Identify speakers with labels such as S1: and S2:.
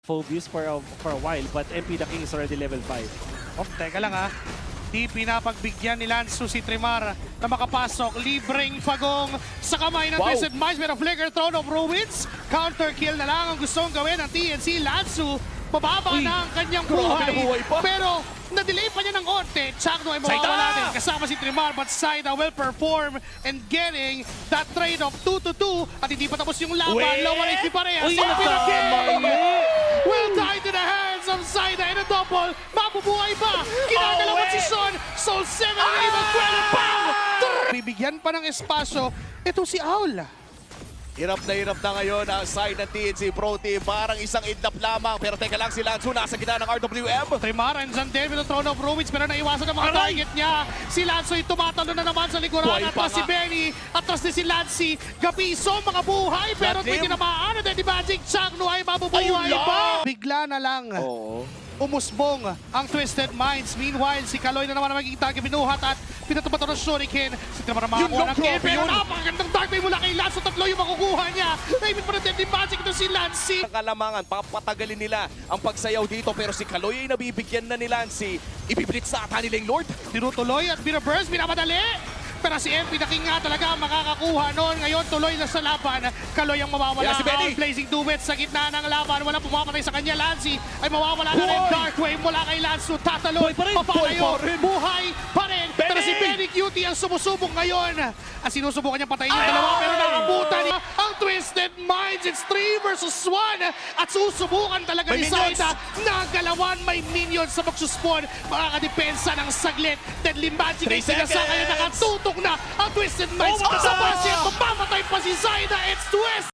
S1: Phobius for a while, but MP the King is already level 5.
S2: Oh, teka lang ha. Di pinapagbigyan ni Lansu si Trimar na makapasok. Libreng pagong sa kamay ng Twisted Minds. Pero Flicker Throne of Ruins. Counter kill na lang ang gustong gawin ng TNC. Lansu, mababa na ang kanyang buhay. Pero na-delay pa niya ng konti. Chakno ay mawawala din kasama si Trimar. But Saida will perform and getting that trade of 2-2. At hindi pa tapos yung laban. Lower HP pa rin. Will die to the hands of Saida in a double. Mabubuhay ba? Kinagalawan si Sean. Soul 7 and even 12 pound. Bibigyan pa ng espasyo. Ito si Owl.
S3: Hirap na ngayon ang side ng TNC Pro Team. Parang isang idlap lamang. Pero teka lang si Lansu nasa gitna ng RWM.
S2: Trimar and Zandel with the Throne of Ruins pero naiwasan ang mga target niya. Si Lansu ay tumatalo na naman sa likuran. Atras si Benny, atras din si Lancy. Gabiso, mga buhay pero hindi tinamaan. At Magic Changno ay mabubuhay pa. Bigla na lang. Umusbong ang Twisted Minds. Meanwhile, si Kaloy na naman ang magiging target. Binuhat at pinatubato ng Shuriken. Si Trimar na makakuha ng kill. Pero napakagandang dark way mula kay Lansu. Tatlo yung makukuha niya. Naimit pa ng Deadly Magic ito si Lancy.
S3: Ang kalamangan, papatagalin nila ang pagsayaw dito. Pero si Kaloy ay nabibigyan na ni Lancy. Ibiblitz sa ata nila yung Lord.
S2: Tinutuloy at binaburst, binamadali. Pero si MP the King nga talaga makakakuha noon. Ngayon tuloy na sa laban. Kaloy ang mawawala.
S3: Si Benny.
S2: Blazing Duet sa gitna ng laban. Walang pumapatay sa kanya. Lancy ay mawawala na rin. Dark Wave mula kay Lansu. Tataloy. Papalayo. Buhay pa rin. Pero si Benny Cutie ang sumusubok ngayon. At sinusubukan niya patayin yung dalawa. Pero nakabutan niya ang Twisted Minds. It's 3 versus 1. At susubukan talaga ni Saida. Nagalawan may minions sa magsuspawn. Makakadepensa ng saglit. Deadly Magic ay sinasakay na nakatutok na ang Twisted Minds. Sa pasyento, mamatay pa si Saida. It's Twist!